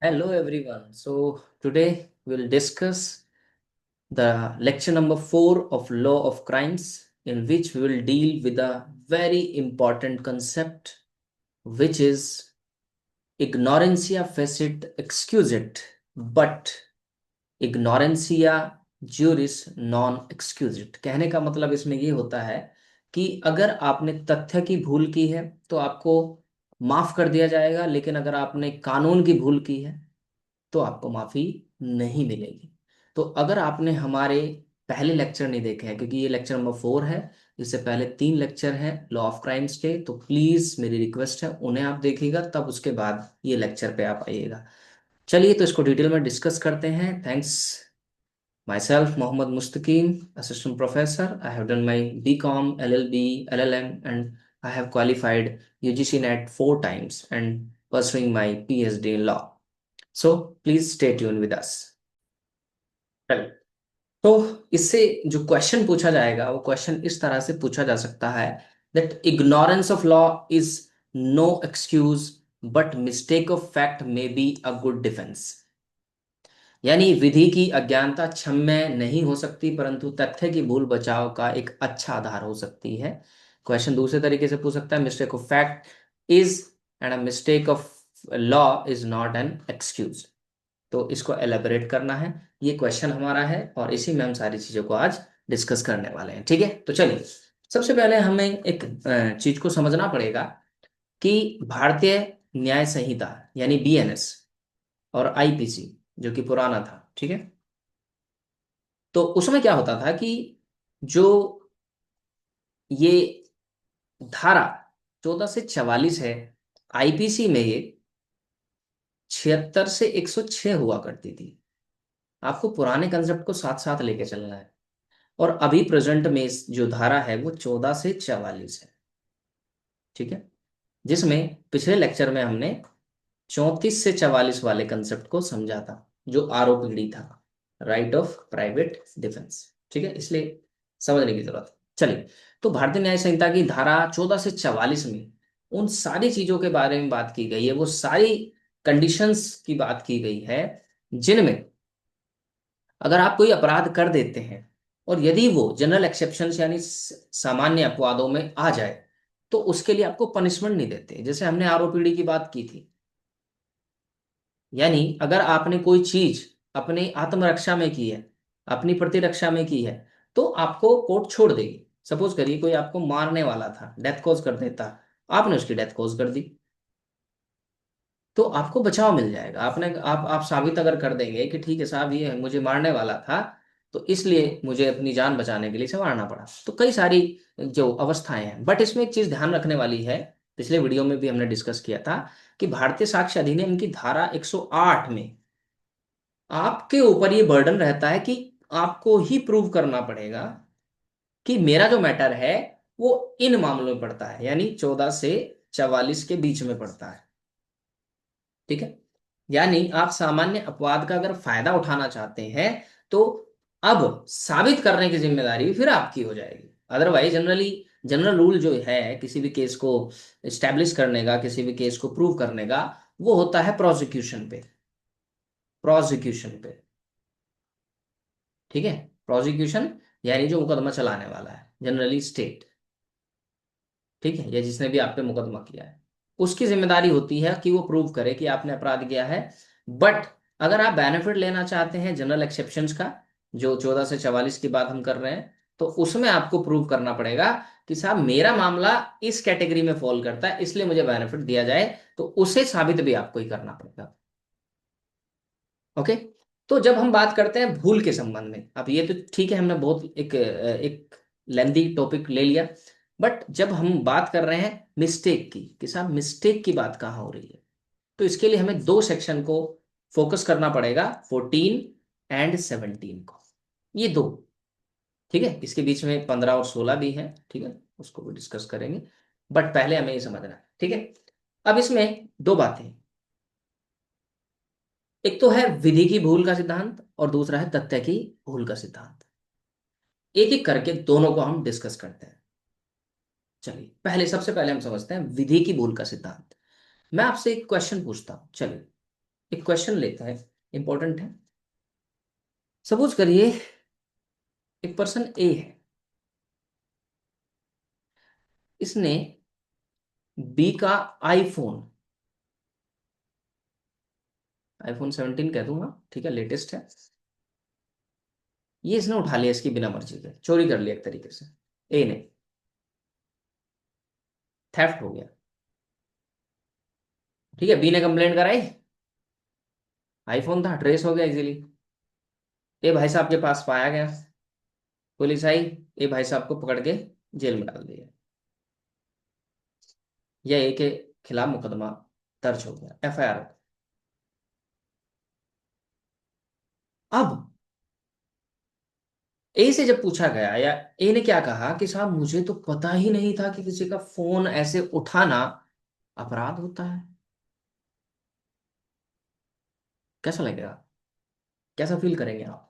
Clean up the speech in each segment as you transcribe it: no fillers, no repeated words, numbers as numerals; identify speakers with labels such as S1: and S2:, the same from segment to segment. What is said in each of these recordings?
S1: Hello everyone. So today we'll discuss the lecture number 4 of Law of Crimes, in which we will deal with a very important concept, which is ignorantia facit excusat, but ignorantia juris non excusat। कहने का मतलब इसमें ये होता है कि अगर आपने तथ्य की भूल की है तो आपको माफ कर दिया जाएगा, लेकिन अगर आपने कानून की भूल की है तो आपको माफी नहीं मिलेगी। तो अगर आपने हमारे पहले लेक्चर नहीं देखे हैं, क्योंकि ये लेक्चर नंबर 4 है, इससे पहले 3 लेक्चर हैं लॉ ऑफ क्राइम्स के, तो प्लीज मेरी रिक्वेस्ट है उन्हें आप देखिएगा, तब उसके बाद ये लेक्चर पे आप आइएगा। चलिए तो इसको डिटेल में डिस्कस करते हैं। Thanks. Myself, Mohammad Mustaqim, Assistant Professor. I have done my BCom, LLB, LLM, and I have qualified UGC NET 4 times and pursuing my PhD in law. So please stay tuned with us. चलिए, तो इससे जो question पूछा जाएगा वो question इस तरह से पूछा जा सकता है that ignorance of law is no excuse but mistake of fact may be a good defence. यानी विधि की अज्ञानता क्षम्य नहीं हो सकती, परंतु तथ्य की भूल बचाव का एक अच्छा आधार हो सकती है। क्वेश्चन दूसरे तरीके से पूछ सकता है, mistake of fact is and a mistake of law is not an excuse. तो इसको एलेबोरेट करना है, ये क्वेश्चन हमारा है और इसी में हम सारी चीजों को आज डिस्कस करने वाले हैं। ठीक है, तो चलिए, सबसे पहले हमें एक चीज को समझना पड़ेगा कि भारतीय न्याय संहिता यानी बीएनएस और आईपीसी, जो कि पुराना था, ठीक है, तो उसमें क्या होता था कि जो ये धारा 14 से 44 है, आईपीसी में ये 76 से 106 हुआ करती थी। आपको पुराने कंसेप्ट को साथ साथ लेके चलना है। और अभी प्रेजेंट में जो धारा है वो 14 से 44 है। ठीक है, जिसमें पिछले लेक्चर में हमने 34 से 44 वाले कंसेप्ट को समझा था, जो आरोपीड़ी था, राइट ऑफ प्राइवेट डिफेंस। ठीक है, इसलिए समझने की जरूरत है। चलिए, तो भारतीय न्याय संहिता की धारा 14 से 44 में उन सारी चीजों के बारे में बात की गई है, वो सारी कंडीशंस की बात की गई है जिनमें अगर आप कोई अपराध कर देते हैं और यदि वो जनरल एक्सेप्शन यानी सामान्य अपवादों में आ जाए, तो उसके लिए आपको पनिशमेंट नहीं देते। जैसे हमने आरोपीड़ी की बात की थी, यानी अगर आपने कोई चीज अपनी आत्मरक्षा में की है, अपनी प्रतिरक्षा में की है, तो आपको कोर्ट छोड़ देगी। सपोज करिए कोई आपको मारने वाला था, डेथ कॉज कर देता, आपने उसकी डेथ कॉज कर दी, तो आपको बचाव मिल जाएगा। आप साबित अगर कर देंगे कि ठीक है साहब, ये मुझे मारने वाला था, तो इसलिए मुझे अपनी जान बचाने के लिए इसे मारना पड़ा। तो कई सारी जो अवस्थाएं हैं, बट इसमें एक चीज ध्यान रखने वाली है, पिछले वीडियो में भी हमने डिस्कस किया था कि भारतीय साक्ष्य अधिनियम की धारा 108 में आपके ऊपर ये बर्डन रहता है कि आपको ही प्रूव करना पड़ेगा कि मेरा जो मैटर है वो इन मामलों में पड़ता है, यानी 14 से 44 के बीच में पड़ता है। ठीक है, यानी आप सामान्य अपवाद का अगर फायदा उठाना चाहते हैं तो अब साबित करने की जिम्मेदारी भी फिर आपकी हो जाएगी। अदरवाइज जनरल रूल जो है किसी भी केस को एस्टेब्लिश करने का, किसी भी केस को प्रूव करने का, वो होता है प्रोसिक्यूशन पे। ठीक है, प्रोसिक्यूशन यानी जो मुकदमा चलाने वाला है, जनरली स्टेट, ठीक है, या जिसने भी आप पे मुकदमा किया है, उसकी जिम्मेदारी होती है कि वो प्रूव करे कि आपने अपराध किया है। बट अगर आप बेनिफिट लेना चाहते हैं जनरल एक्सेप्शंस का, जो 14 से 44 की बात हम कर रहे हैं, तो उसमें आपको प्रूव करना पड़ेगा कि साहब मेरा मामला इस कैटेगरी में फॉल करता है, इसलिए मुझे बेनिफिट दिया जाए। तो उसे साबित भी आपको ही करना पड़ेगा। ओके, तो जब हम बात करते हैं भूल के संबंध में, अब ये तो ठीक है, हमने बहुत एक लेंदी टॉपिक ले लिया, बट जब हम बात कर रहे हैं मिस्टेक की कि साहब मिस्टेक की बात कहाँ हो रही है, तो इसके लिए हमें दो सेक्शन को फोकस करना पड़ेगा, 14 एंड 17 को, ये दो। ठीक है, इसके बीच में 15 और 16 भी हैं, ठीक है, उसको भी डिस्कस करेंगे, बट पहले हमें ये समझना है। ठीक है, अब इसमें दो बातें, एक तो है विधि की भूल का सिद्धांत और दूसरा है तथ्य की भूल का सिद्धांत। एक एक करके दोनों को हम डिस्कस करते हैं। चलिए, सबसे पहले हम समझते हैं विधि की भूल का सिद्धांत। मैं आपसे एक क्वेश्चन पूछता हूं, चलिए, एक क्वेश्चन लेता है, इंपॉर्टेंट है। सपोज करिए एक पर्सन ए है, इसने बी का आईफोन, आईफोन 17 कह दूंगा, ठीक है, लेटेस्ट है, ये इसने उठा लिया इसकी बिना मर्जी के, चोरी कर लिया एक तरीके से, ए ने, थेफ्ट हो गया। ठीक है, बी ने कंप्लेंट कराई, आईफोन था, ट्रेस हो गया इजीली, ए भाई साहब के पास पाया गया, पुलिस आई, ए भाई साहब को पकड़ के जेल में डाल दिया, या ए के खिलाफ मुकदमा दर्ज हो गया, एफआईआर। अब ए से जब पूछा गया, या ए ने क्या कहा कि साहब मुझे तो पता ही नहीं था कि किसी का फोन ऐसे उठाना अपराध होता है, कैसा लगेगा, कैसा फील करेंगे आप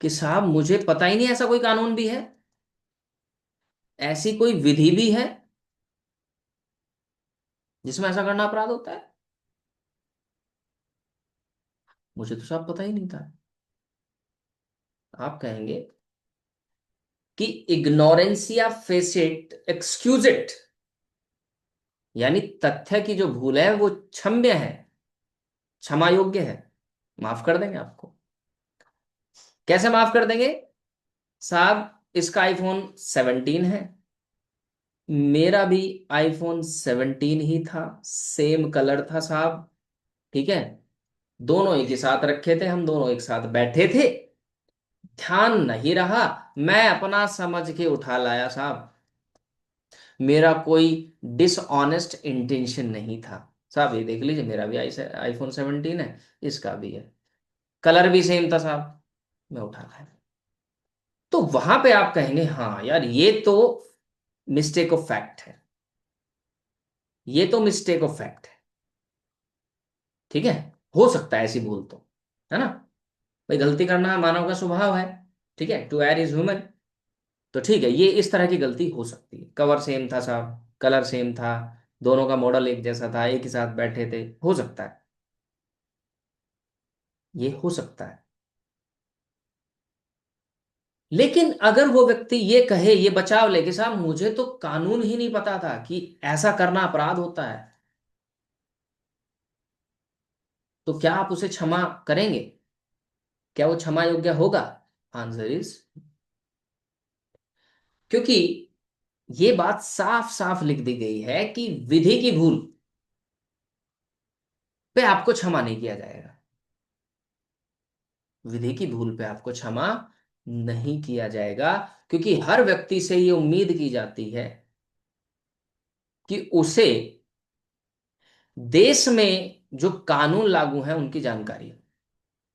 S1: कि साहब मुझे पता ही नहीं ऐसा कोई कानून भी है, ऐसी कोई विधि भी है जिसमें ऐसा करना अपराध होता है, मुझे तो साहब पता ही नहीं था। आप कहेंगे कि इग्नोरेंसिया फेसिट एक्सक्यूज इट, यानी तथ्य की जो भूल है वो क्षम्य है, क्षमा योग्य है, माफ कर देंगे आपको। कैसे माफ कर देंगे साहब, इसका आईफोन 17 है, मेरा भी आईफोन 17 ही था, सेम कलर था साहब, ठीक है, दोनों एक ही साथ रखे थे, हम दोनों एक साथ बैठे थे, ध्यान नहीं रहा, मैं अपना समझ के उठा लाया साहब, मेरा कोई डिसऑनेस्ट इंटेंशन नहीं था साहब, ये देख लीजिए मेरा भी आईफोन 17 है, इसका भी है, कलर भी सेम था साहब, मैं उठा लाया। तो वहां पे आप कहेंगे हाँ यार ये तो मिस्टेक ऑफ फैक्ट है, ये तो मिस्टेक ऑफ फैक्ट है, ठीक है, हो सकता है ऐसी भूल तो, है ना, भाई गलती करना मानव का स्वभाव है, ठीक है, टू एयर इज ह्यूमन, तो ठीक है, ये इस तरह की गलती हो सकती है, कवर सेम था साहब, कलर सेम था, दोनों का मॉडल एक जैसा था, एक ही साथ बैठे थे, हो सकता है, ये हो सकता है। लेकिन अगर वो व्यक्ति ये कहे, ये बचाव ले कि साहब मुझे तो कानून ही नहीं पता था कि ऐसा करना अपराध होता है, तो क्या आप उसे क्षमा करेंगे, क्या वो क्षमा योग्य होगा? आंसर इज, क्योंकि ये बात साफ साफ लिख दी गई है कि विधि की भूल पे आपको क्षमा नहीं किया जाएगा, विधि की भूल पे आपको क्षमा नहीं किया जाएगा, क्योंकि हर व्यक्ति से ये उम्मीद की जाती है कि उसे देश में जो कानून लागू हैं उनकी जानकारी हो।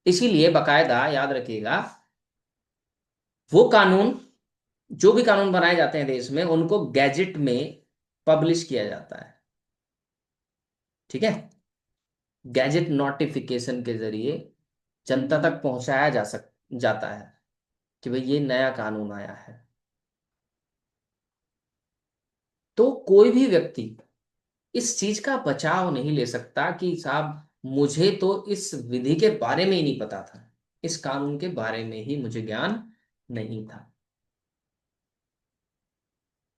S1: इसीलिए बकायदा याद रखिएगा, वो कानून, जो भी कानून बनाए जाते हैं देश में, उनको गैजेट में पब्लिश किया जाता है, ठीक है, गैजेट नोटिफिकेशन के जरिए जनता तक पहुंचाया जाता है कि भाई ये नया कानून आया है। तो कोई भी व्यक्ति इस चीज का बचाव नहीं ले सकता कि साहब मुझे तो इस विधि के बारे में ही नहीं पता था, इस कानून के बारे में ही मुझे ज्ञान नहीं था।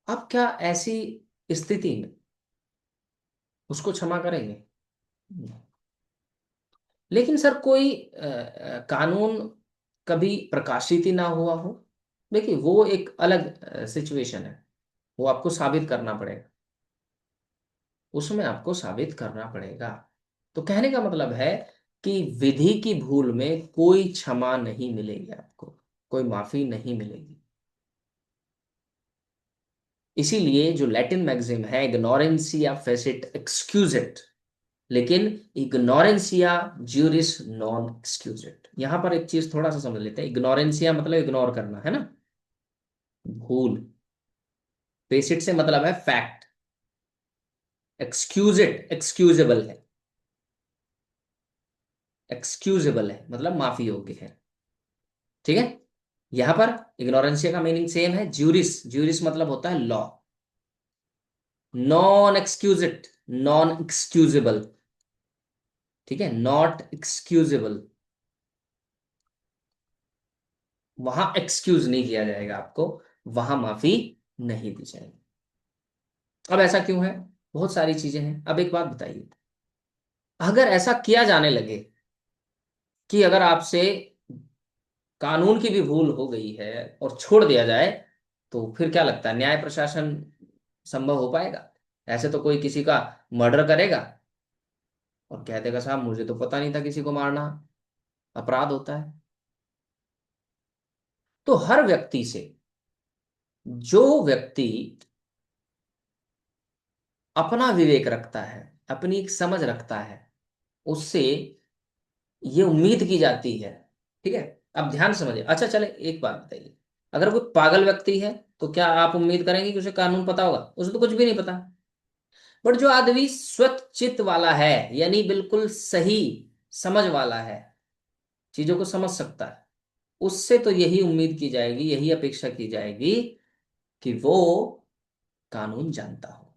S1: अब क्या ऐसी स्थिति में उसको क्षमा करेंगे? नहीं। लेकिन सर कोई कानून कभी प्रकाशित ही ना हुआ हो, देखिए वो एक अलग सिचुएशन है, वो आपको साबित करना पड़ेगा, उसमें आपको साबित करना पड़ेगा। तो कहने का मतलब है कि विधि की भूल में कोई क्षमा नहीं मिलेगी आपको, कोई माफी नहीं मिलेगी। इसीलिए जो लैटिन मैक्सिम है, इग्नोरेंसिया फेसिट एक्सक्यूजेट, लेकिन इग्नोरेंसिया ज्यूरिस नॉन एक्सक्यूजेट। यहां पर एक चीज थोड़ा सा समझ लेते हैं, इग्नोरेंसिया मतलब इग्नोर करना, है ना, भूल, फेसिट से मतलब है फैक्ट, एक्सक्यूजेट एक्सक्यूजेबल है, एक्सक्यूजेबल है मतलब माफी योग्य है, ठीक है। यहां पर इग्नोरेंसिया का मीनिंग सेम है, ज्यूरिस, ज्यूरिस मतलब होता है लॉ, नॉन एक्सक्यूजेट, नॉन एक्सक्यूजेबल, ठीक है, नॉट एक्सक्यूजेबल, वहां एक्सक्यूज नहीं किया जाएगा आपको, वहां माफी नहीं दी जाएगी। अब ऐसा क्यों है? बहुत सारी चीजें हैं। अब एक बात बताइए, अगर ऐसा किया जाने लगे कि अगर आपसे कानून की भी भूल हो गई है और छोड़ दिया जाए, तो फिर क्या लगता है, न्याय प्रशासन संभव हो पाएगा? ऐसे तो कोई किसी का मर्डर करेगा और कह देगा साहब मुझे तो पता नहीं था किसी को मारना अपराध होता है। तो हर व्यक्ति से, जो व्यक्ति अपना विवेक रखता है, अपनी एक समझ रखता है, उससे ये उम्मीद की जाती है। ठीक है, अब ध्यान से समझिए। अच्छा चले, एक बात बताइए, अगर कोई पागल व्यक्ति है तो क्या आप उम्मीद करेंगे कि उसे कानून पता होगा? उसे तो कुछ भी नहीं पता। बट जो आदमी स्वचित्त वाला है, यानी बिल्कुल सही समझ वाला है, चीजों को समझ सकता है, उससे तो यही उम्मीद की जाएगी, यही अपेक्षा की जाएगी कि वो कानून जानता हो।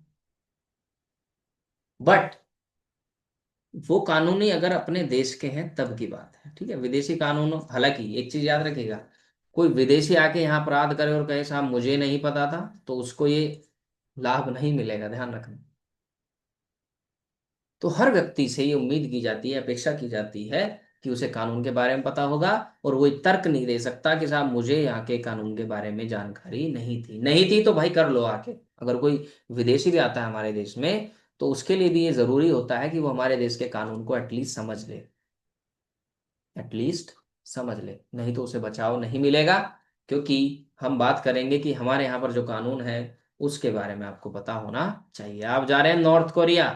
S1: बट वो कानूनी अगर अपने देश के हैं तब की बात है। ठीक है, विदेशी कानून, हालांकि एक चीज याद रखिएगा, कोई विदेशी आके यहाँ अपराध करे और कहे साहब मुझे नहीं पता था, तो उसको ये लाभ नहीं मिलेगा, ध्यान रखना। तो हर व्यक्ति से ये उम्मीद की जाती है, अपेक्षा की जाती है कि उसे कानून के बारे में पता होगा, और वो ये तर्क नहीं दे सकता कि साहब मुझे यहाँ के कानून के बारे में जानकारी नहीं थी। नहीं थी तो भाई कर लो आके। अगर कोई विदेशी भी आता है हमारे देश में, तो उसके लिए भी ये जरूरी होता है कि वो हमारे देश के कानून को एटलीस्ट समझ ले, एटलीस्ट समझ ले, नहीं तो उसे बचाव नहीं मिलेगा। क्योंकि हम बात करेंगे कि हमारे यहाँ पर जो कानून है उसके बारे में आपको पता होना चाहिए। आप जा रहे हैं नॉर्थ कोरिया,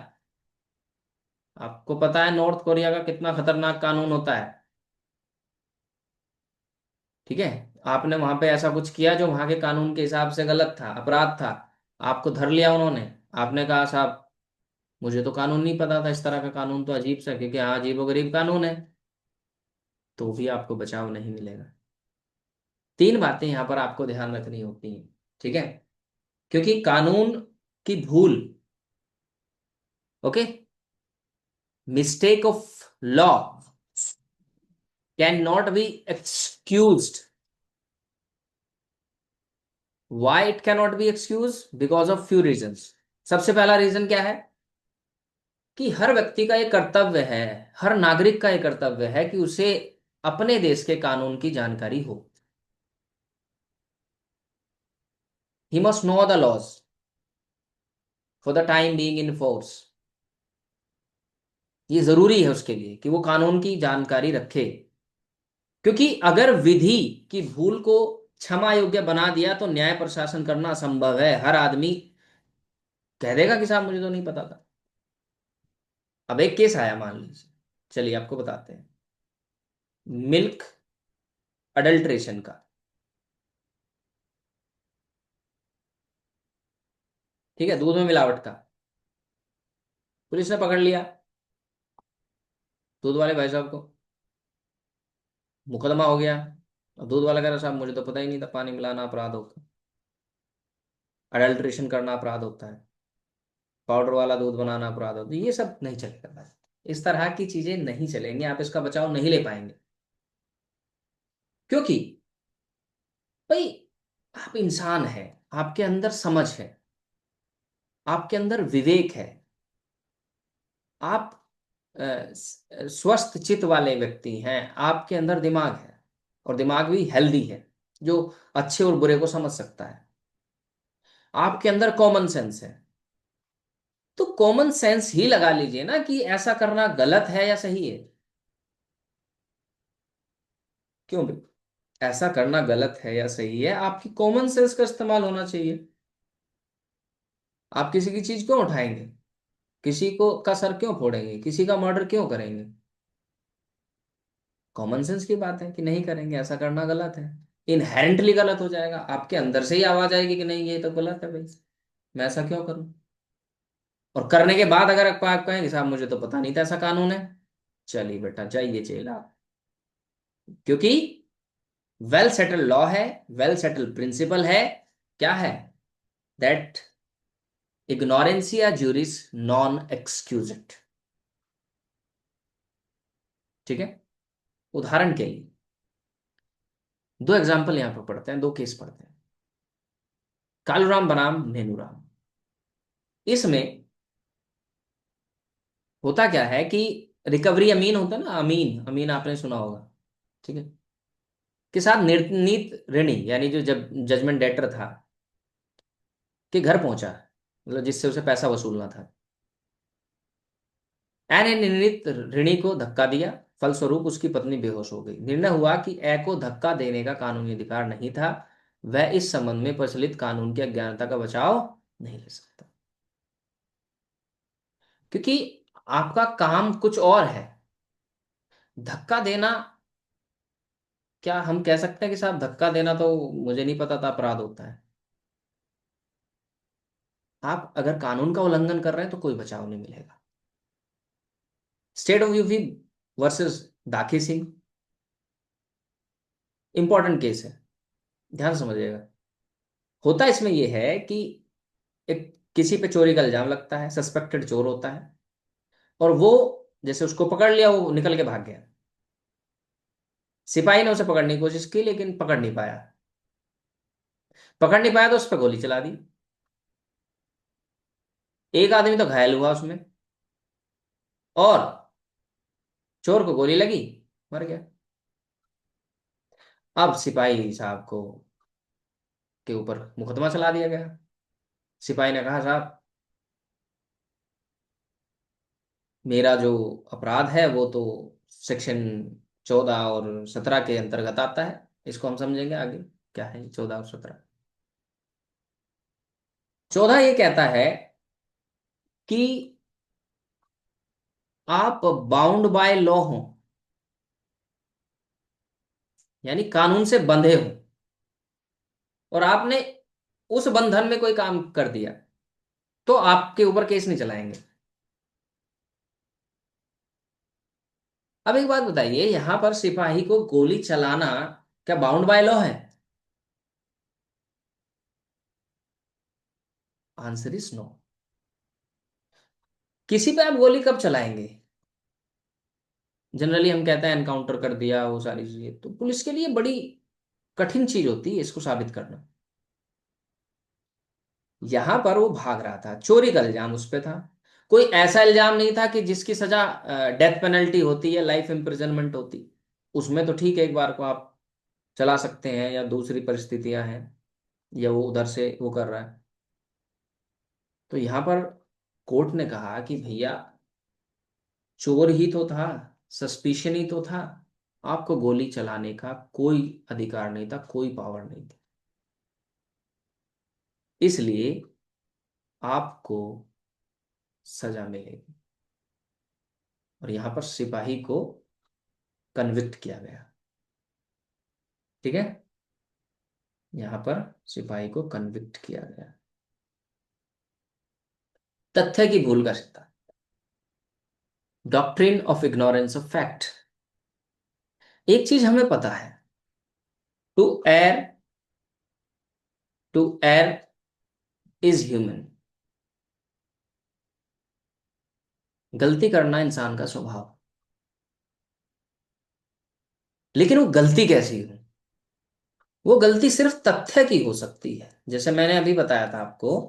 S1: आपको पता है नॉर्थ कोरिया का कितना खतरनाक कानून होता है। ठीक है, आपने वहां पे ऐसा कुछ किया जो वहां के कानून के हिसाब से गलत था, अपराध था, आपको धर लिया उन्होंने, आपने कहा साहब मुझे तो कानून नहीं पता था, इस तरह का कानून तो अजीब सा, क्योंकि हाँ अजीबोगरीब कानून है, तो भी आपको बचाव नहीं मिलेगा। तीन बातें यहां पर आपको ध्यान रखनी होती हैं। ठीक है, क्योंकि कानून की भूल, okay, mistake of law can not be excused. Why it cannot be excused? Because of few reasons. सबसे पहला रीजन क्या है कि हर व्यक्ति का ये कर्तव्य है, हर नागरिक का ये कर्तव्य है कि उसे अपने देश के कानून की जानकारी हो। He must know the laws for the time being in force. ये जरूरी है उसके लिए कि वो कानून की जानकारी रखे, क्योंकि अगर विधि की भूल को क्षमा योग्य बना दिया तो न्याय प्रशासन करना असंभव है। हर आदमी कह देगा कि साहब मुझे तो नहीं पता था। अब एक केस आया मान लीजिए, चलिए आपको बताते हैं, मिल्क अडल्ट्रेशन का। ठीक है, दूध में मिलावट का। पुलिस ने पकड़ लिया दूध वाले भाई साहब को, मुकदमा हो गया। अब दूध वाला कह रहा साहब मुझे तो पता ही नहीं था, पानी मिलाना अपराध होता है, अडल्ट्रेशन करना अपराध होता है, पाउडर वाला दूध बनाना अपराध होता है। ये सब नहीं चलेगा भाई, इस तरह की चीजें नहीं चलेंगी, आप इसका बचाव नहीं ले पाएंगे। क्योंकि भाई आप इंसान हैं, आपके अंदर समझ है, आपके अंदर विवेक है, आप स्वस्थ चित्त वाले व्यक्ति हैं, आपके अंदर दिमाग है, और दिमाग भी हेल्दी है, जो अच्छे और बुरे को समझ सकता है। आपके अंदर कॉमन सेंस है, तो कॉमन सेंस ही लगा लीजिए ना कि ऐसा करना गलत है या सही है। क्यों भाई, ऐसा करना गलत है या सही है, आपकी कॉमन सेंस का इस्तेमाल होना चाहिए। आप किसी की चीज क्यों उठाएंगे, किसी को का सर क्यों फोड़ेंगे, किसी का मर्डर क्यों करेंगे? कॉमन सेंस की बात है कि नहीं करेंगे, ऐसा करना गलत है, इनहेरेंटली गलत हो जाएगा, आपके अंदर से ही आवाज आएगी कि नहीं ये तो गलत है भाई, मैं ऐसा क्यों करूं। और करने के बाद अगर आप कहेंगे साहब मुझे तो पता नहीं था ऐसा कानून है, चलिए बेटा जाइए जेल आप। क्योंकि वेल सेटल्ड लॉ है, वेल सेटल्ड प्रिंसिपल है, क्या है, दैट इग्नोरेंसिया जुरिस नॉन एक्सक्यूजेट। ठीक है। उदाहरण के लिए दो एग्जाम्पल यहां पर पढ़ते हैं, दो केस पढ़ते हैं। कालूराम बनाम नेनूराम। इसमें होता क्या है कि रिकवरी अमीन होता है ना, अमीन अमीन आपने सुना होगा, ठीक है, के साथ निर्णीत ऋणी यानी जो जब जजमेंट डेटर था के घर पहुंचा, मतलब जिससे उसे पैसा वसूलना था। ए ने निर्णीत ऋणी को धक्का दिया, फलस्वरूप उसकी पत्नी बेहोश हो गई। निर्णय हुआ कि ए को धक्का देने का कानूनी अधिकार नहीं था, वह इस संबंध में प्रचलित कानून की अज्ञानता का बचाव नहीं ले सकता, क्योंकि आपका काम कुछ और है। धक्का देना, क्या हम कह सकते हैं कि साहब धक्का देना तो मुझे नहीं पता था अपराध होता है? आप अगर कानून का उल्लंघन कर रहे हैं तो कोई बचाव नहीं मिलेगा। State of UP versus Dakhi Singh, important case है, ध्यान से समझिएगा। होता इसमें यह है कि एक किसी पे चोरी का इल्जाम लगता है, सस्पेक्टेड चोर होता है, और वो जैसे उसको पकड़ लिया, वो निकल के भाग गया। सिपाही ने उसे पकड़ने की कोशिश की लेकिन पकड़ नहीं पाया। पकड़ नहीं पाया तो उस पर गोली चला दी। एक आदमी तो घायल हुआ उसमें, और चोर को गोली लगी, मर गया। अब सिपाही साहब को के ऊपर मुकदमा चला दिया गया। सिपाही ने कहा साहब, मेरा जो अपराध है वो तो सेक्शन 14 और 17 के अंतर्गत आता है। इसको हम समझेंगे आगे क्या है 14 और 17। 14 ये कहता है कि आप बाउंड बाय लॉ हो, यानी कानून से बंधे हो, और आपने उस बंधन में कोई काम कर दिया तो आपके ऊपर केस नहीं चलाएंगे। अब एक बात बताइए, यहां पर सिपाही को गोली चलाना क्या बाउंड बाय लॉ है? Answer is no. किसी पे आप गोली कब चलाएंगे? जनरली हम कहते हैं एनकाउंटर कर दिया, वो सारी चीजें तो पुलिस के लिए बड़ी कठिन चीज होती है इसको साबित करना। यहां पर वो भाग रहा था, चोरी का इल्जाम उस पे था। कोई ऐसा इल्जाम नहीं था कि जिसकी सजा डेथ पेनल्टी होती है, लाइफ इम्प्रिजनमेंट होती। उसमें तो ठीक है, एक बार को आप चला सकते हैं, या दूसरी परिस्थितियां हैं, या वो उधर से वो कर रहा है। तो यहां पर कोर्ट ने कहा कि भैया, चोर ही तो था, सस्पिशन ही तो था, आपको गोली चलाने का कोई अधिकार नहीं था, कोई पावर नहीं थी, इसलिए आपको सजा मिलेगी। और यहां पर सिपाही को कन्विक्ट किया गया, ठीक है। यहां पर सिपाही को कन्विक्ट किया गया। तथ्य की भूल का सिद्धांत, doctrine of ignorance of fact. एक चीज हमें पता है, to err, to err is human. गलती करना इंसान का स्वभाव, लेकिन वो गलती कैसी हो? वो गलती सिर्फ तथ्य की हो सकती है। जैसे मैंने अभी बताया था आपको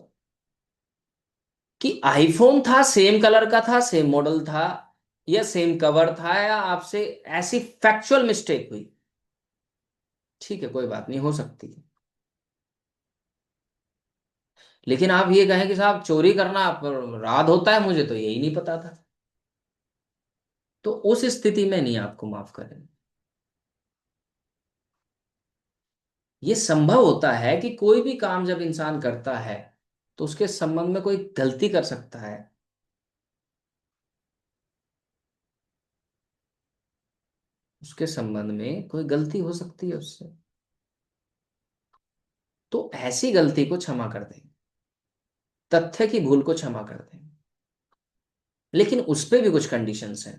S1: कि आईफोन था, सेम कलर का था, सेम मॉडल था, या सेम कवर था, या आपसे ऐसी फैक्चुअल मिस्टेक हुई, ठीक है, कोई बात नहीं, हो सकती है। लेकिन आप ये कहें कि साहब चोरी करना अपराध होता है, मुझे तो यही नहीं पता था, तो उस स्थिति में नहीं आपको माफ करें। ये संभव होता है कि कोई भी काम जब इंसान करता है तो उसके संबंध में कोई गलती कर सकता है, उसके संबंध में कोई गलती हो सकती है उससे, तो ऐसी गलती को क्षमा कर दें, तथ्य की भूल को क्षमा कर दें। लेकिन उस पे भी कुछ कंडीशंस हैं।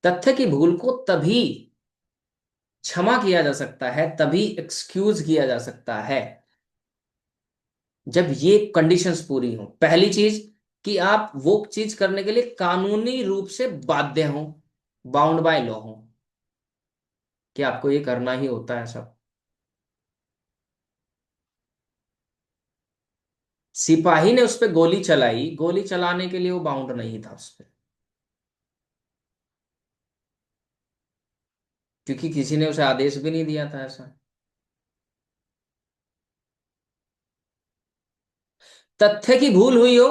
S1: तथ्य की भूल को तभी क्षमा किया जा सकता है, तभी एक्सक्यूज किया जा सकता है, जब ये कंडीशंस पूरी हो। पहली चीज कि आप वो चीज करने के लिए कानूनी रूप से बाध्य हो, बाउंड बाय लॉ हो, कि आपको ये करना ही होता है सब। सिपाही ने उस पर गोली चलाई, गोली चलाने के लिए वो बाउंड नहीं था उस पर, क्योंकि किसी ने उसे आदेश भी नहीं दिया था ऐसा। तथ्य की भूल हुई हो,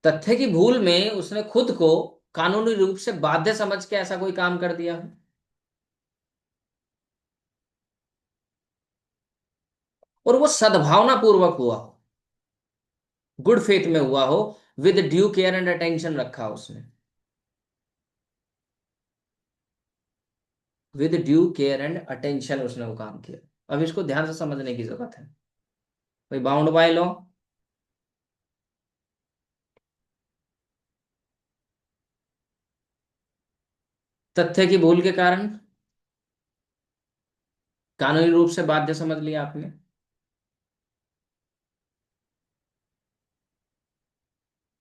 S1: तथ्य की भूल में उसने खुद को कानूनी रूप से बाध्य समझ के ऐसा कोई काम कर दिया हो, और वो सद्भावना पूर्वक हुआ हो, गुड फेथ में हुआ हो, with due care and attention रखा हो उसने, with due care and attention उसने वो काम किया। अब इसको ध्यान से समझने की जरूरत है। भाई बाउंड बाय लॉ, तथ्य की भूल के कारण कानूनी रूप से बाध्य समझ लिया आपने।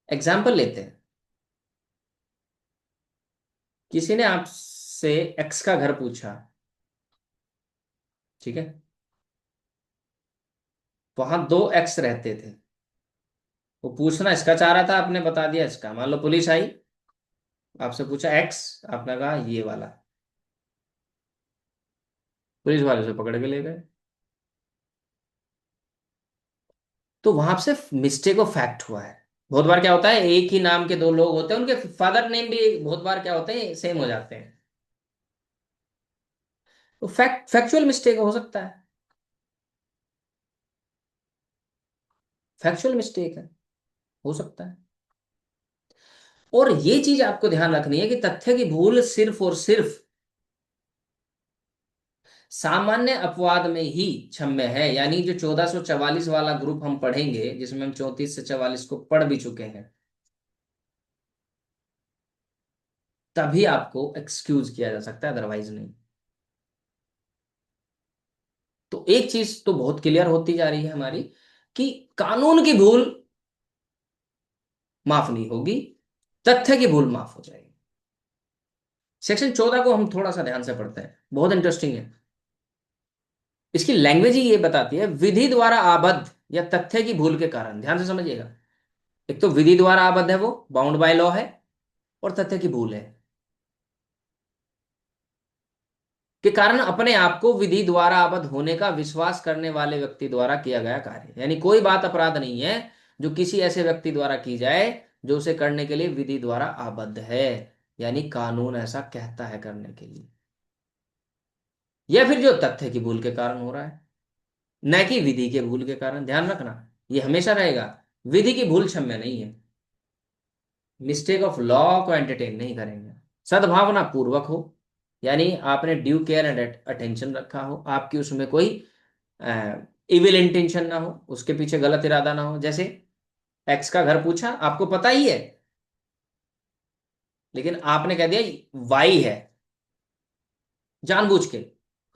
S1: एग्जाम्पल लेते हैं। किसी ने आपसे एक्स का घर पूछा, ठीक है, वहां दो एक्स रहते थे। वो पूछना इसका चाह रहा था, आपने बता दिया इसका। मान लो पुलिस आई, आपसे पूछा एक्स, आपने कहा ये वाला, पुलिस वाले से पकड़ के ले गए। तो वहां से मिस्टेक ऑफ फैक्ट हुआ है। बहुत बार क्या होता है, एक ही नाम के दो लोग होते हैं, उनके फादर नेम भी बहुत बार क्या होते हैं, सेम हो जाते हैं। तो फैक्चुअल मिस्टेक हो सकता है, फैक्चुअल मिस्टेक है, हो सकता है। और ये चीज आपको ध्यान रखनी है कि तथ्य की भूल सिर्फ और सिर्फ सामान्य अपवाद में ही क्षम्य है। यानी जो 1444 वाला ग्रुप हम पढ़ेंगे, जिसमें हम 34 से 44 को पढ़ भी चुके हैं, तभी आपको एक्सक्यूज किया जा सकता है, अदरवाइज नहीं। तो एक चीज तो बहुत क्लियर होती जा रही है हमारी, कि कानून की भूल माफ नहीं होगी, तथ्य की भूल माफ हो जाएगी। सेक्शन 14 को हम थोड़ा सा ध्यान से पढ़ते हैं, बहुत इंटरेस्टिंग है। इसकी लैंग्वेज ही ये बताती है, विधि द्वारा आबद्ध या तथ्य की भूल के कारण। ध्यान से समझिएगा। एक तो विधि द्वारा आबद्ध है, वो बाउंड बाय लॉ है, और तथ्य की भूल है, के कारण अपने आप को विधि द्वारा आबद्ध होने का विश्वास करने वाले व्यक्ति द्वारा किया गया कार्य। यानी कोई बात अपराध नहीं है जो किसी ऐसे व्यक्ति द्वारा की जाए जो उसे करने के लिए विधि द्वारा आबद्ध है, यानी कानून ऐसा कहता है करने के लिए, या फिर जो तथ्य की भूल के कारण हो रहा है, न कि विधि के भूल के कारण। ध्यान रखना, ये हमेशा रहेगा, विधि की भूल क्षम्य नहीं है। मिस्टेक ऑफ लॉ को एंटरटेन नहीं करेंगे। सद्भावना पूर्वक हो, यानी आपने ड्यू केयर एंड अटेंशन रखा हो, आपकी उसमें कोई इविल इंटेंशन ना हो, उसके पीछे गलत इरादा ना हो। जैसे एक्स का घर पूछा, आपको पता ही है, लेकिन आपने कह दिया वाई है, जानबूझ के।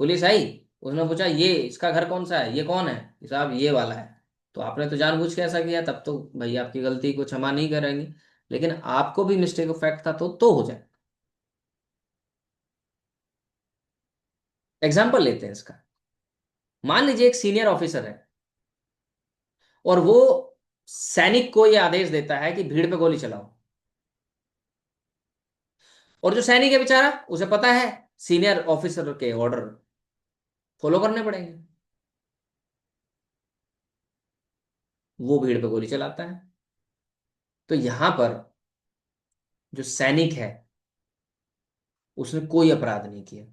S1: पुलिस आई, उसने पूछा ये इसका घर कौन सा है, ये कौन है, कि साहब ये वाला है। तो आपने तो जानबूझ के ऐसा किया, तब तो भाई आपकी गलती को क्षमा नहीं करेंगे, लेकिन आपको भी मिस्टेक ऑफ फैक्ट था तो हो जाए। एग्जाम्पल लेते हैं इसका। मान लीजिए एक सीनियर ऑफिसर है, और वो सैनिक को ये आदेश देता है कि भीड़ पे गोली चलाओ, और जो सैनिक है बेचारा, उसे पता है सीनियर ऑफिसर के ऑर्डर फॉलो करने पड़ेंगे, वो भीड़ पे गोली चलाता है। तो यहां पर जो सैनिक है, उसने कोई अपराध नहीं किया,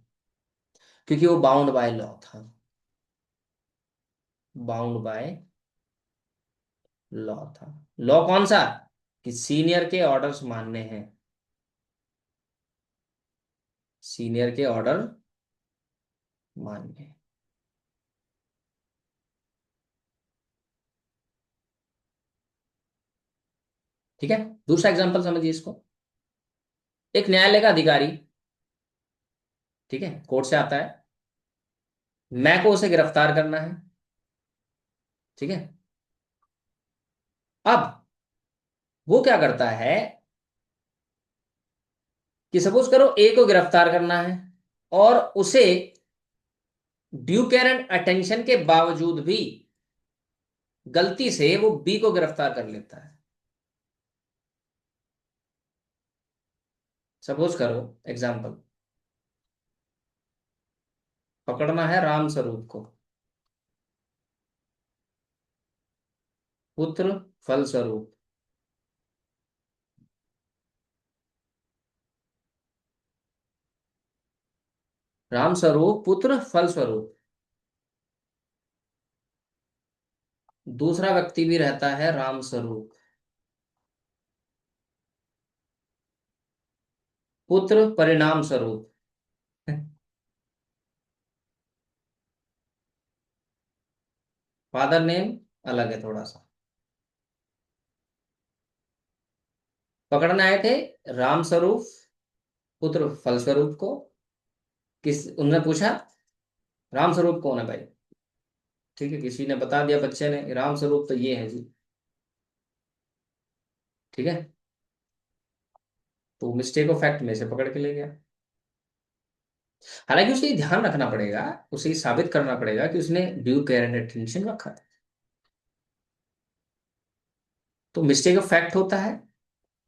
S1: क्योंकि वो बाउंड बाय लॉ था, बाउंड बाय लॉ था। लॉ कौन सा, कि सीनियर के ऑर्डर्स मानने हैं, सीनियर के ऑर्डर मानने हैं। ठीक है। दूसरा एग्जांपल समझिए इसको। एक न्यायालय का अधिकारी, ठीक है, कोर्ट से आता है, मैं को उसे गिरफ्तार करना है, ठीक है। अब वो क्या करता है कि सपोज करो ए को गिरफ्तार करना है, और उसे ड्यू केयर एंड अटेंशन के बावजूद भी गलती से वो बी को गिरफ्तार कर लेता है। सपोज करो, एग्जाम्पल, पकड़ना है राम स्वरूप को, पुत्र फलस्वरूप। राम स्वरूप पुत्र फलस्वरूप। दूसरा व्यक्ति भी रहता है राम स्वरूप, पुत्र परिणाम स्वरूप। फादर नेम अलग है थोड़ा सा। पकड़ने आए थे राम स्वरूप पुत्र फलस्वरूप को। किस उन्होंने पूछा राम स्वरूप कौन है भाई। ठीक है, किसी ने बता दिया, बच्चे ने, राम स्वरूप तो ये है जी। ठीक है, तो मिस्टेक ऑफ फैक्ट में से पकड़ के ले गया। हालांकि उसे ये ध्यान रखना पड़ेगा, उसे ये साबित करना पड़ेगा कि उसने ड्यू केयर एंड अटेंशन रखा है। तो मिस्टेक ऑफ फैक्ट होता है,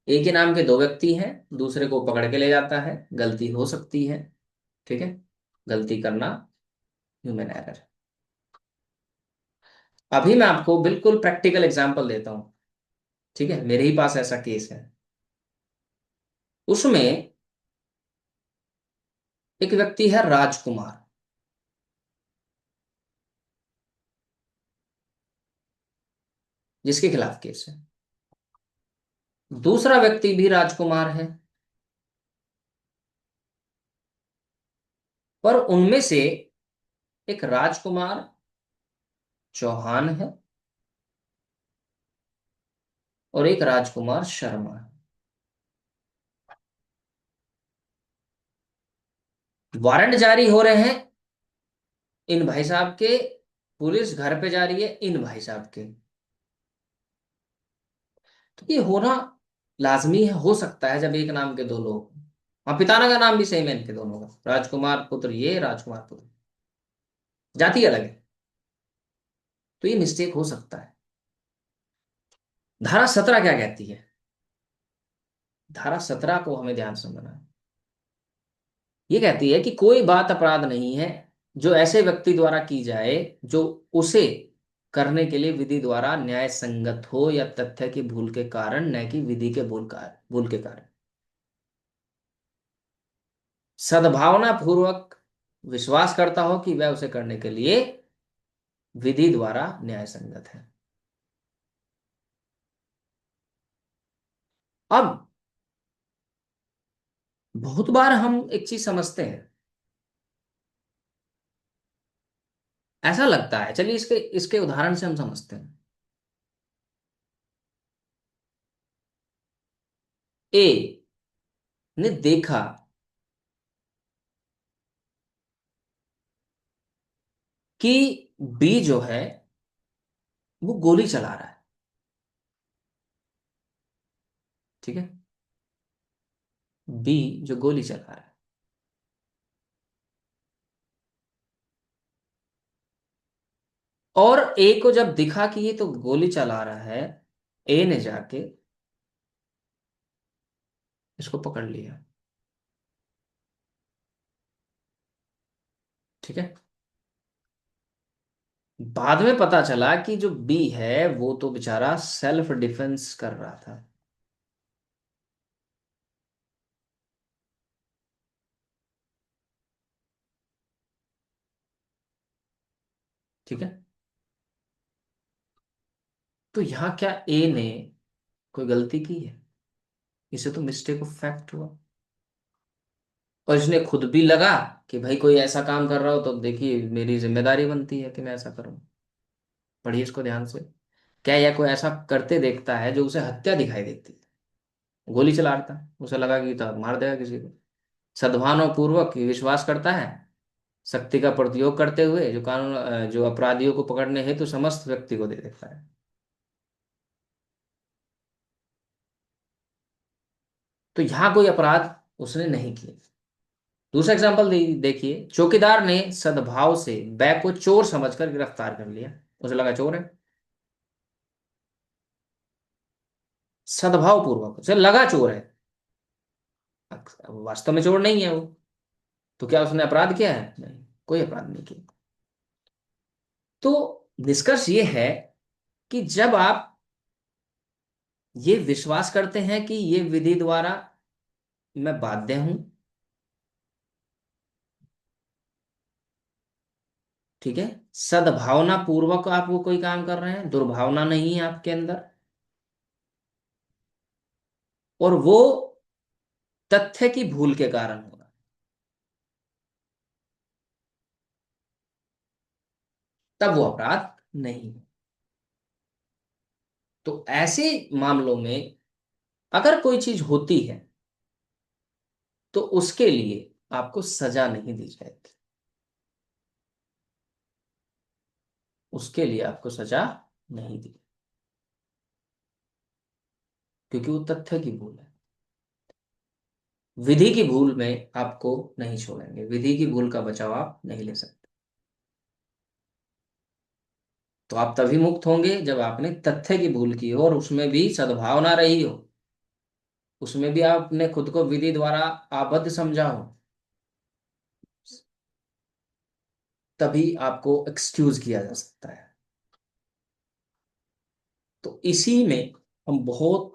S1: एक ही नाम के दो व्यक्ति हैं, दूसरे को पकड़ के ले जाता है, गलती हो सकती है। ठीक है, गलती करना ह्यूमन एरर। अभी मैं आपको बिल्कुल प्रैक्टिकल एग्जांपल देता हूं। ठीक है, मेरे ही पास ऐसा केस है। उसमें एक व्यक्ति है राजकुमार, जिसके खिलाफ केस है। दूसरा व्यक्ति भी राजकुमार है, पर उनमें से एक राजकुमार चौहान है और एक राजकुमार शर्मा है। वारंट जारी हो रहे हैं इन भाई साहब के, पुलिस घर पे जा रही है इन भाई साहब के। तो ये होना लाजमी है, हो सकता है जब एक नाम के दो लोग। हाँ, पिताना का नाम भी सेम है इनके दोनों का, राजकुमार पुत्र ये, राजकुमार पुत्र, जाति अलग है। तो ये मिस्टेक हो सकता है। धारा 17 क्या कहती है? धारा 17 को हमें ध्यान से समझना है। ये कहती है कि कोई बात अपराध नहीं है जो ऐसे व्यक्ति द्वारा की जाए जो उसे करने के लिए विधि द्वारा न्याय संगत हो, या तथ्य की भूल के कारण, न कि विधि के भूल के कारण सद्भावना पूर्वक विश्वास करता हो कि वह उसे करने के लिए विधि द्वारा न्याय संगत है। अब बहुत बार हम एक चीज समझते हैं, ऐसा लगता है, चलिए इसके इसके उदाहरण से हम समझते हैं। ए ने देखा कि बी जो है वो गोली चला रहा है। ठीक है, बी जो गोली चला रहा है, और ए को जब दिखा कि ये तो गोली चला रहा है, ए ने जाके इसको पकड़ लिया। ठीक है, बाद में पता चला कि जो बी है वो तो बेचारा सेल्फ डिफेंस कर रहा था। ठीक है, तो यहां क्या ए ने कोई गलती की है? इसे तो मिस्टेक ऑफ फैक्ट हुआ। और इसने खुद भी लगा कि भाई कोई ऐसा काम कर रहा हो तो देखिए मेरी जिम्मेदारी बनती है कि मैं ऐसा करूं। पढ़िए इसको ध्यान से। क्या यह कोई ऐसा करते देखता है जो उसे हत्या दिखाई देती है? गोली चला रहा था, उसे लगा कि तो मार देगा किसी को। सद्भावना पूर्वक विश्वास करता है, शक्ति का प्रयोग करते हुए जो कानून जो अपराधियों को पकड़ने हेतु समस्त व्यक्ति को दे देता है। तो यहां कोई अपराध उसने नहीं किया। दूसरा एग्जाम्पल देखिए, चौकीदार ने सद्भाव से बैग को चोर समझकर गिरफ्तार कर लिया। उसे लगा चोर है, सद्भाव पूर्वक उसे लगा चोर है, वास्तव में चोर नहीं है वो। तो क्या उसने अपराध किया है? नहीं, कोई अपराध नहीं किया। तो निष्कर्ष ये है कि जब आप ये विश्वास करते हैं कि ये विधि द्वारा मैं बाध्य हूं, ठीक है, सद्भावना पूर्वक आप वो कोई काम कर रहे हैं, दुर्भावना नहीं है आपके अंदर, और वो तथ्य की भूल के कारण हो रहा है, तब वो अपराध नहीं है। तो ऐसे मामलों में अगर कोई चीज होती है तो उसके लिए आपको सजा नहीं दी जाएगी, उसके लिए आपको सजा नहीं दी, क्योंकि वो तथ्य की भूल है। विधि की भूल में आपको नहीं छोड़ेंगे, विधि की भूल का बचाव आप नहीं ले सकते। तो आप तभी मुक्त होंगे जब आपने तथ्य की भूल की हो और उसमें भी सद्भावना रही हो, उसमें भी आपने खुद को विधि द्वारा आबद्ध समझा हो, तभी आपको एक्सक्यूज किया जा सकता है। तो इसी में हम बहुत,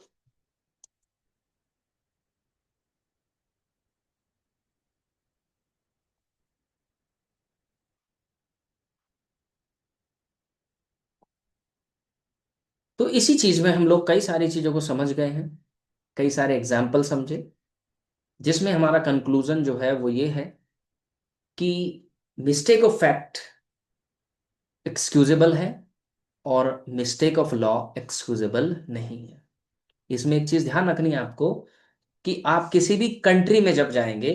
S1: तो इसी चीज में हम लोग कई सारी चीजों को समझ गए हैं, कई सारे एग्जाम्पल समझे, जिसमें हमारा कंक्लूजन जो है वो ये है कि मिस्टेक ऑफ फैक्ट एक्सक्यूजेबल है और मिस्टेक ऑफ लॉ एक्सक्यूजेबल नहीं है। इसमें एक चीज ध्यान रखनी है आपको, कि आप किसी भी कंट्री में जब जाएंगे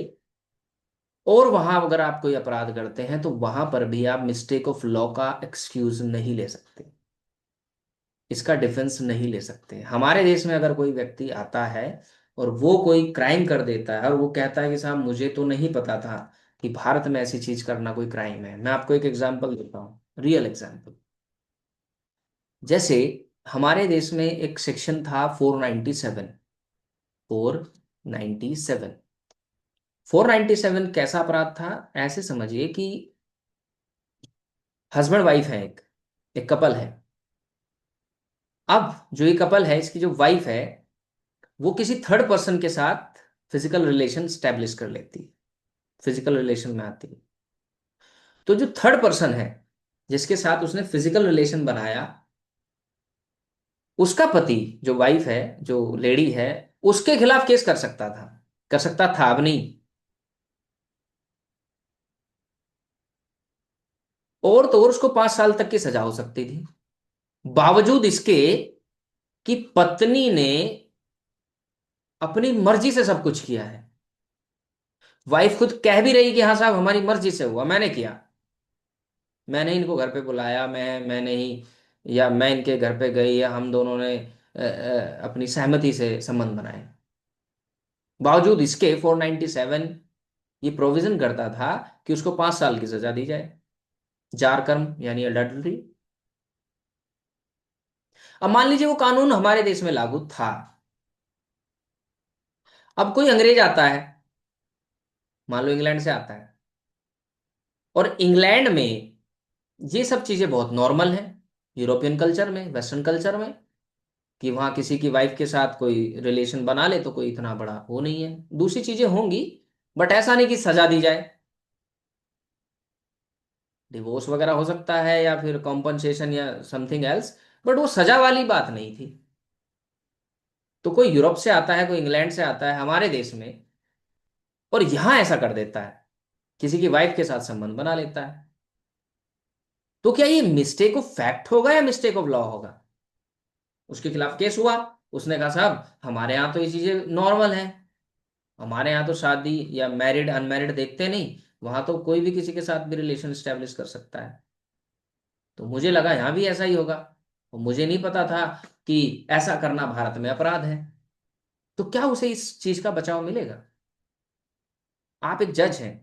S1: और वहां अगर आप कोई अपराध करते हैं तो वहां पर भी आप मिस्टेक ऑफ लॉ का एक्सक्यूज नहीं ले सकते, इसका डिफेंस नहीं ले सकते। हमारे देश में अगर कोई व्यक्ति आता है और वो कोई क्राइम कर देता है और वो कहता है कि साहब मुझे तो नहीं पता था कि भारत में ऐसी चीज करना कोई क्राइम है, मैं आपको एक एग्जांपल देता हूँ, रियल एग्जांपल। जैसे हमारे देश में एक सेक्शन था 497, 497। 497 कैसा अपराध था? ऐसे समझिए कि हस्बैंड वाइफ है, एक कपल है। अब जो ये कपल है, इसकी जो वाइफ है, वो किसी थर्ड पर्सन के साथ फिजिकल रिलेशन स्टैब्लिश कर लेती है, फिजिकल रिलेशन में आती है। तो जो थर्ड पर्सन है जिसके साथ उसने फिजिकल रिलेशन बनाया, उसका पति, जो वाइफ है, जो लेडी है, उसके खिलाफ केस कर सकता था, कर सकता था, अब नहीं। और तो और उसको 5 साल तक की सजा हो सकती थी, बावजूद इसके कि पत्नी ने अपनी मर्जी से सब कुछ किया है। वाइफ खुद कह भी रही कि हाँ साहब हमारी मर्जी से हुआ, मैंने किया, मैंने इनको घर पे बुलाया, मैंने ही, या मैं इनके घर पे गई, या हम दोनों ने अपनी सहमति से संबंध बनाए। बावजूद इसके 497 ये प्रोविजन करता था कि उसको 5 साल की सजा दी जाए, जार कर्म यानी अडल्ट्री। अब मान लीजिए वो कानून हमारे देश में लागू था। अब कोई अंग्रेज आता है, मान लो इंग्लैंड से आता है, और इंग्लैंड में ये सब चीजें बहुत नॉर्मल हैं, यूरोपियन कल्चर में, वेस्टर्न कल्चर में, कि वहां किसी की वाइफ के साथ कोई रिलेशन बना ले तो कोई इतना बड़ा वो नहीं है, दूसरी चीजें होंगी, बट ऐसा नहीं कि सजा दी जाए। डिवोर्स वगैरह हो सकता है या फिर कॉम्पनसेशन या समथिंग एल्स, बट वो सजा वाली बात नहीं थी। तो कोई यूरोप से आता है, कोई इंग्लैंड से आता है हमारे देश में, और यहां ऐसा कर देता है, किसी की वाइफ के साथ संबंध बना लेता है, तो क्या ये मिस्टेक ऑफ फैक्ट होगा या मिस्टेक ऑफ लॉ होगा? उसके खिलाफ केस हुआ, उसने कहा साहब हमारे यहाँ तो ये चीजें नॉर्मल है, हमारे यहाँ तो शादी या मैरिड अनमैरिड देखते नहीं, वहां तो कोई भी किसी के साथ भी रिलेशन स्टेब्लिश कर सकता है। तो मुझे लगा यहाँ भी ऐसा ही होगा, और मुझे नहीं पता था कि ऐसा करना भारत में अपराध है। तो क्या उसे इस चीज का बचाव मिलेगा? आप एक जज हैं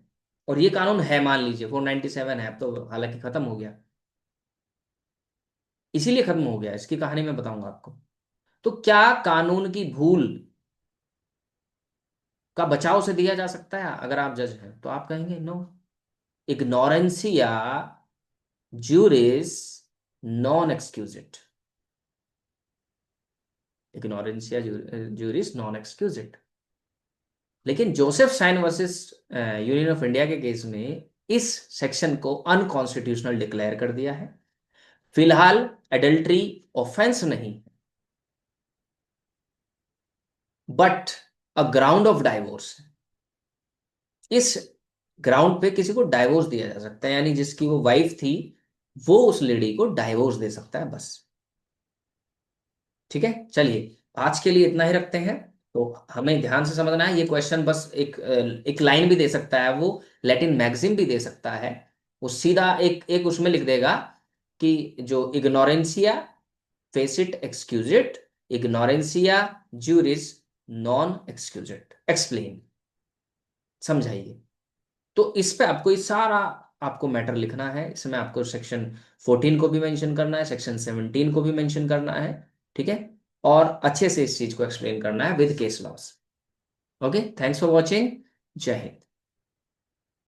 S1: और ये कानून है, मान लीजिए 497 है, अब तो हालांकि खत्म हो गया, इसीलिए खत्म हो गया, इसकी कहानी मैं बताऊंगा आपको। तो क्या कानून की भूल का बचाव से दिया जा सकता है? अगर आप जज हैं तो आप कहेंगे नो, इग्नोरेंसिया ज्यूरिस नॉन एक्सक्यूजिट, इग्नोरेंसिया ज्यूरिस नॉन एक्सक्यूजिट। लेकिन Joseph Shine versus union of India के केस में इस सेक्शन को अनकॉन्स्टिट्यूशनल डिक्लेयर कर दिया है। फिलहाल एडल्ट्री ऑफेंस नहीं, but a ground of divorce. इस ग्राउंड पे किसी को डाइवोर्स दिया जा सकता है, यानी जिसकी वो वाइफ थी वो उस लेडी को डाइवोर्स दे सकता है, बस। ठीक है, चलिए आज के लिए इतना ही रखते हैं। तो हमें ध्यान से समझना है, ये क्वेश्चन बस एक लाइन भी दे सकता है, वो लैटिन मैगजिम भी दे सकता है। वो सीधा एक एक उसमें लिख देगा कि जो इग्नोरेंसिया फेसिट एक्सक्यूजिट, इग्नोरेंसिया ज्यूरिस नॉन एक्सक्यूजिट, एक्सप्लेन, समझाइए। तो इस पे आपको ये सारा आपको मैटर लिखना है, इसमें आपको सेक्शन 14 को भी मेंशन करना है, सेक्शन 17 को भी मेंशन करना है। ठीक है, और अच्छे से इस चीज को एक्सप्लेन करना है with case laws. Okay, thanks for watching. जय हिंद।